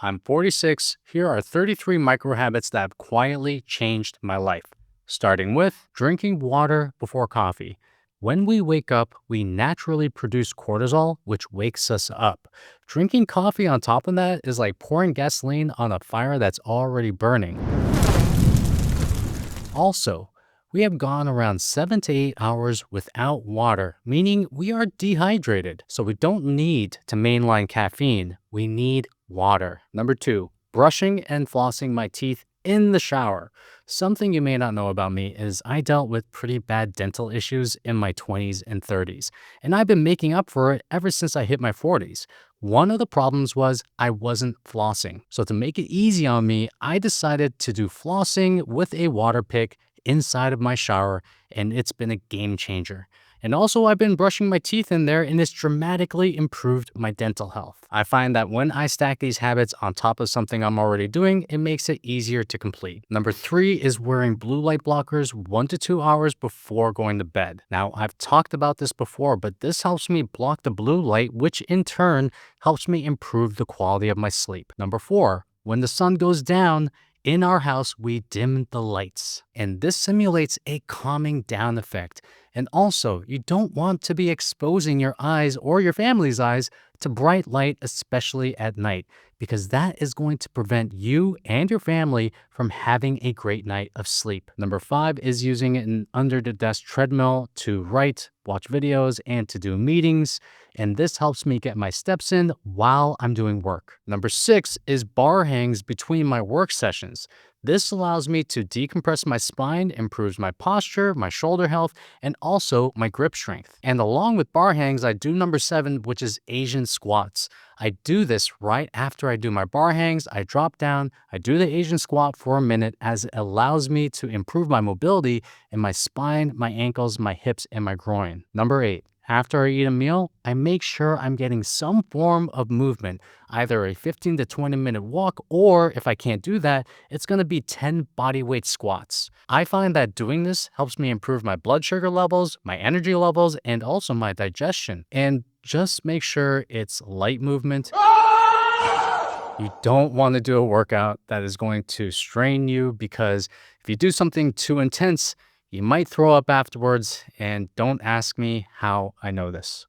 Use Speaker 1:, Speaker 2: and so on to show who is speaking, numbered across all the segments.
Speaker 1: I'm 46. Here are 33 microhabits that have quietly changed my life. Starting with drinking water before coffee. When we wake up, we naturally produce cortisol, which wakes us up. Drinking coffee on top of that is like pouring gasoline on a fire that's already burning. Also, we have gone around 7 to 8 hours without water, meaning we are dehydrated. So we don't need to mainline caffeine. We need water. Number 2, brushing and flossing my teeth in the shower. Something you may not know about me is I dealt with pretty bad dental issues in my 20s and 30s, and I've been making up for it ever since I hit my 40s. One of the problems was I wasn't flossing. So to make it easy on me, I decided to do flossing with a water pick inside of my shower, and it's been a game changer. And also, I've been brushing my teeth in there, and it's dramatically improved my dental health. I find that when I stack these habits on top of something I'm already doing, it makes it easier to complete. Number 3 is wearing blue light blockers 1 to 2 hours before going to bed. Now, I've talked about this before, but this helps me block the blue light, which in turn helps me improve the quality of my sleep. Number 4, when the sun goes down, in our house, we dim the lights, and this simulates a calming down effect. And also, you don't want to be exposing your eyes or your family's eyes to bright light, especially at night, because that is going to prevent you and your family from having a great night of sleep. Number 5 is using an Under-the-Desk Treadmill to write, watch videos, and to do meetings. And this helps me get my steps in while I'm doing work. Number 6 is bar hangs between my work sessions. This allows me to decompress my spine, improves my posture, my shoulder health, and also my grip strength. And along with bar hangs, I do number 7, which is Asian squats. I do this right after I do my bar hangs. I drop down, I do the Asian squat for a minute, as it allows me to improve my mobility in my spine, my ankles, my hips, and my groin. Number 8. After I eat a meal, I make sure I'm getting some form of movement, either a 15 to 20 minute walk, or if I can't do that, it's going to be 10 bodyweight squats. I find that doing this helps me improve my blood sugar levels, my energy levels, and also my digestion. And just make sure it's light movement. You don't want to do a workout that is going to strain you, because if you do something too intense, you might throw up afterwards, and don't ask me how I know this.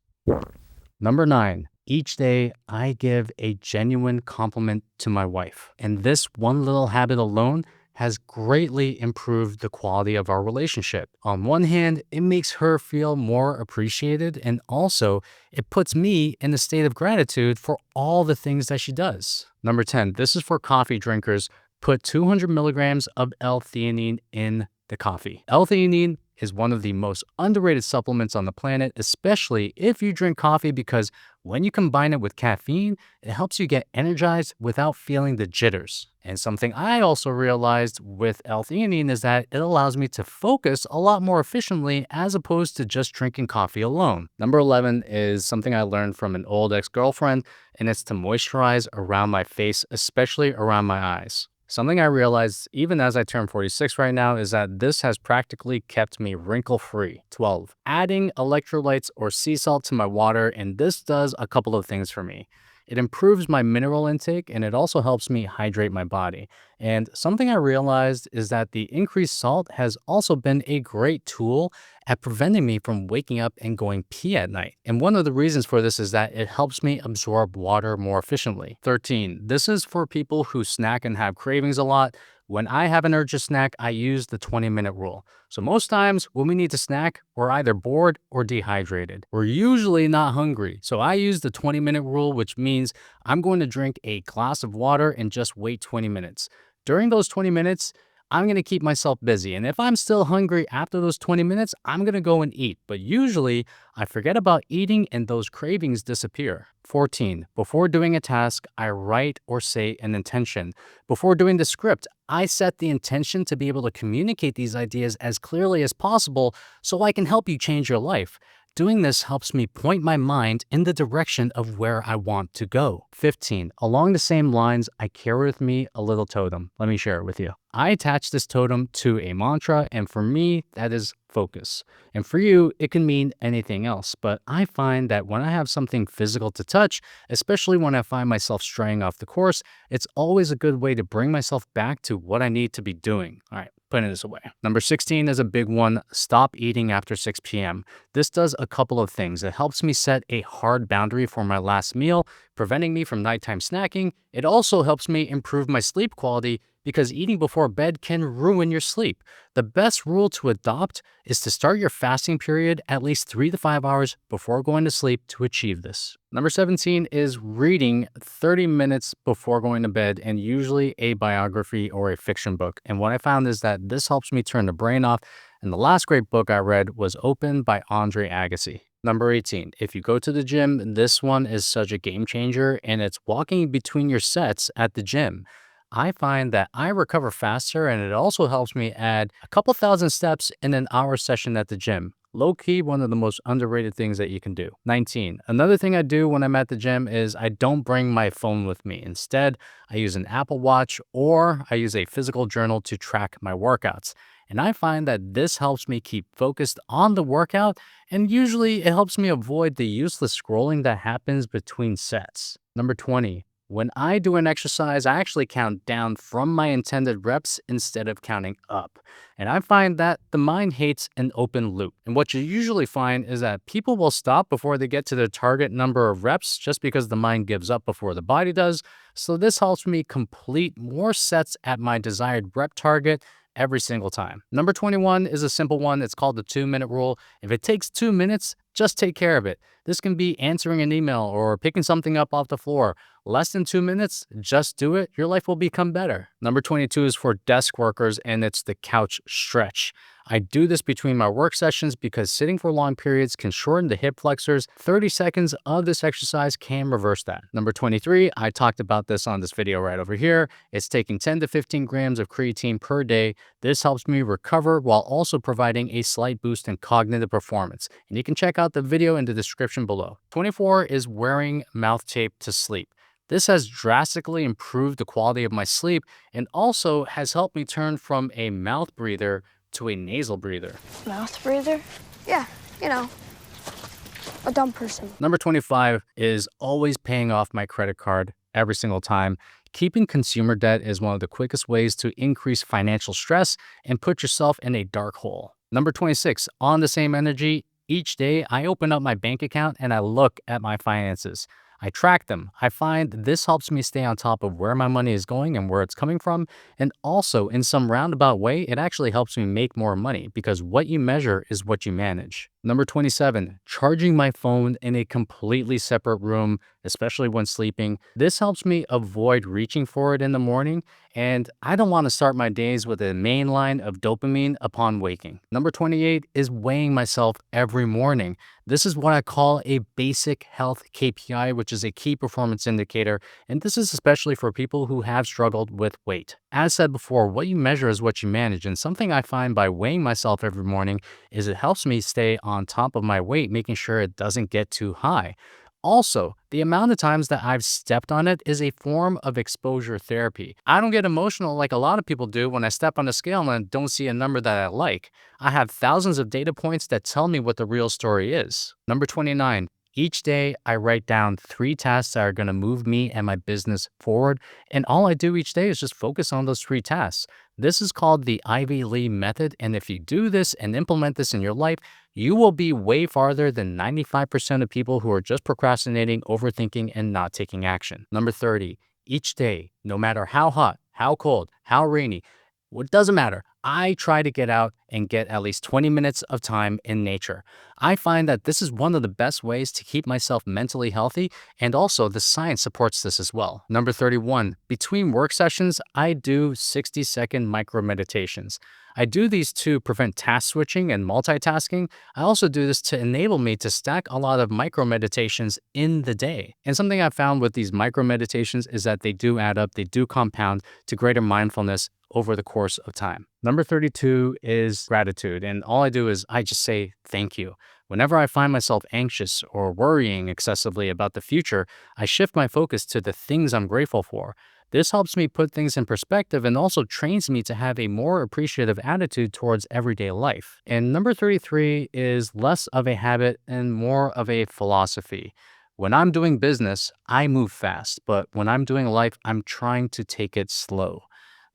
Speaker 1: Number 9, each day I give a genuine compliment to my wife. And this one little habit alone has greatly improved the quality of our relationship. On one hand, it makes her feel more appreciated, and also it puts me in a state of gratitude for all the things that she does. Number 10, this is for coffee drinkers. Put 200 milligrams of L-Theanine in the coffee. L-Theanine is one of the most underrated supplements on the planet, especially if you drink coffee, because when you combine it with caffeine, it helps you get energized without feeling the jitters. And something I also realized with L-Theanine is that it allows me to focus a lot more efficiently as opposed to just drinking coffee alone. Number 11 is something I learned from an old ex-girlfriend, and it's to moisturize around my face, especially around my eyes. Something I realized even as I turn 46 right now is that this has practically kept me wrinkle-free. 12. Adding electrolytes or sea salt to my water, and this does a couple of things for me. It improves my mineral intake, and it also helps me hydrate my body. And something I realized is that the increased salt has also been a great tool at preventing me from waking up and going pee at night. And one of the reasons for this is that it helps me absorb water more efficiently. 13. This is for people who snack and have cravings a lot. When I have an urge to snack, I use the 20-minute rule. So most times when we need to snack, we're either bored or dehydrated. We're usually not hungry. So I use the 20-minute rule, which means I'm going to drink a glass of water and just wait 20 minutes. During those 20 minutes, I'm going to keep myself busy. And if I'm still hungry after those 20 minutes, I'm going to go and eat. But usually I forget about eating and those cravings disappear. 14. Before doing a task, I write or say an intention. Before doing the script, I set the intention to be able to communicate these ideas as clearly as possible so I can help you change your life. Doing this helps me point my mind in the direction of where I want to go. 15. Along the same lines, I carry with me a little totem. Let me share it with you. I attach this totem to a mantra, and for me, that is focus. And for you, it can mean anything else. But I find that when I have something physical to touch, especially when I find myself straying off the course, it's always a good way to bring myself back to what I need to be doing. All right, putting this away. Number 16 is a big one. Stop eating after 6 p.m. This does a couple of things. It helps me set a hard boundary for my last meal, preventing me from nighttime snacking. It also helps me improve my sleep quality because eating before bed can ruin your sleep. The best rule to adopt is to start your fasting period at least 3 to 5 hours before going to sleep to achieve this. Number 17 is reading 30 minutes before going to bed, and usually a biography or a fiction book. And what I found is that this helps me turn the brain off. And the last great book I read was Open by Andre Agassi. Number 18, if you go to the gym, this one is such a game changer, and it's walking between your sets at the gym. I find that I recover faster, and it also helps me add a couple thousand steps in an hour session at the gym. Low key, one of the most underrated things that you can do. 19. Another thing I do when I'm at the gym is I don't bring my phone with me. Instead, I use an Apple Watch or I use a physical journal to track my workouts. And I find that this helps me keep focused on the workout, and usually it helps me avoid the useless scrolling that happens between sets. Number 20. When I do an exercise, I actually count down from my intended reps instead of counting up. And I find that the mind hates an open loop. And what you usually find is that people will stop before they get to their target number of reps just because the mind gives up before the body does. So this helps me complete more sets at my desired rep target every single time. Number 21 is a simple one. It's called the 2-minute rule. If it takes 2 minutes, just take care of it. This can be answering an email or picking something up off the floor. Less than 2 minutes, just do it. Your life will become better. Number 22 is for desk workers, and it's the couch stretch. I do this between my work sessions because sitting for long periods can shorten the hip flexors. 30 seconds of this exercise can reverse that. Number 23, I talked about this on this video right over here. It's taking 10 to 15 grams of creatine per day. This helps me recover while also providing a slight boost in cognitive performance. And you can check out the video in the description below. 24 is wearing mouth tape to sleep. This has drastically improved the quality of my sleep and also has helped me turn from a mouth breather to a nasal breather.
Speaker 2: Mouth breather? Yeah, you know, a dumb person.
Speaker 1: Number 25 is always paying off my credit card every single time. Keeping consumer debt is one of the quickest ways to increase financial stress and put yourself in a dark hole. Number 26, on the same energy, each day I open up my bank account and I look at my finances. I track them. I find this helps me stay on top of where my money is going and where it's coming from. And also, in some roundabout way, it actually helps me make more money because what you measure is what you manage. Number 27, charging my phone in a completely separate room, especially when sleeping. This helps me avoid reaching for it in the morning, and I don't want to start my days with a main line of dopamine upon waking. Number 28 is weighing myself every morning. This is what I call a basic health KPI, which is a key performance indicator, and this is especially for people who have struggled with weight. As said before, what you measure is what you manage, and something I find by weighing myself every morning is it helps me stay on top of my weight, making sure it doesn't get too high. Also, the amount of times that I've stepped on it is a form of exposure therapy. I don't get emotional like a lot of people do when I step on a scale and I don't see a number that I like. I have thousands of data points that tell me what the real story is. Number 29. Each day, I write down 3 tasks that are going to move me and my business forward, and all I do each day is just focus on those 3 tasks. This is called the Ivy Lee method, and if you do this and implement this in your life, you will be way farther than 95% of people who are just procrastinating, overthinking, and not taking action. Number 30, each day, no matter how hot, how cold, how rainy, it doesn't matter. I try to get out and get at least 20 minutes of time in nature. I find that this is one of the best ways to keep myself mentally healthy, and also the science supports this as well. Number 31, between work sessions, I do 60-second micro meditations. I do these to prevent task switching and multitasking. I also do this to enable me to stack a lot of micro meditations in the day. And something I've found with these micro meditations is that they do add up, they do compound to greater mindfulness over the course of time. Number 32 is gratitude. And all I do is I just say thank you. Whenever I find myself anxious or worrying excessively about the future, I shift my focus to the things I'm grateful for. This helps me put things in perspective and also trains me to have a more appreciative attitude towards everyday life. And number 33 is less of a habit and more of a philosophy. When I'm doing business, I move fast, but when I'm doing life, I'm trying to take it slow.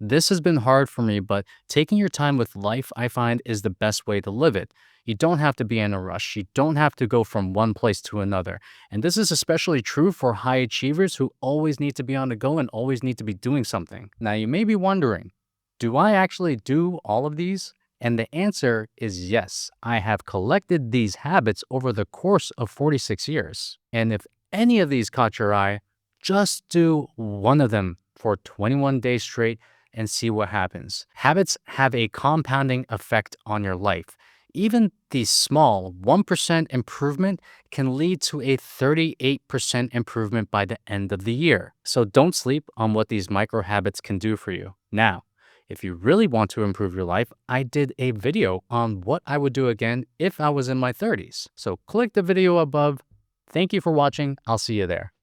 Speaker 1: This has been hard for me, but taking your time with life, I find, is the best way to live it. You don't have to be in a rush. You don't have to go from one place to another. And this is especially true for high achievers who always need to be on the go and always need to be doing something. Now, you may be wondering, do I actually do all of these? And the answer is yes. I have collected these habits over the course of 46 years. And if any of these caught your eye, just do one of them for 21 days straight and see what happens. Habits have a compounding effect on your life. Even the small 1% improvement can lead to a 38% improvement by the end of the year. So don't sleep on what these micro habits can do for you. Now, if you really want to improve your life, I did a video on what I would do again if I was in my 30s. So click the video above. Thank you for watching. I'll see you there.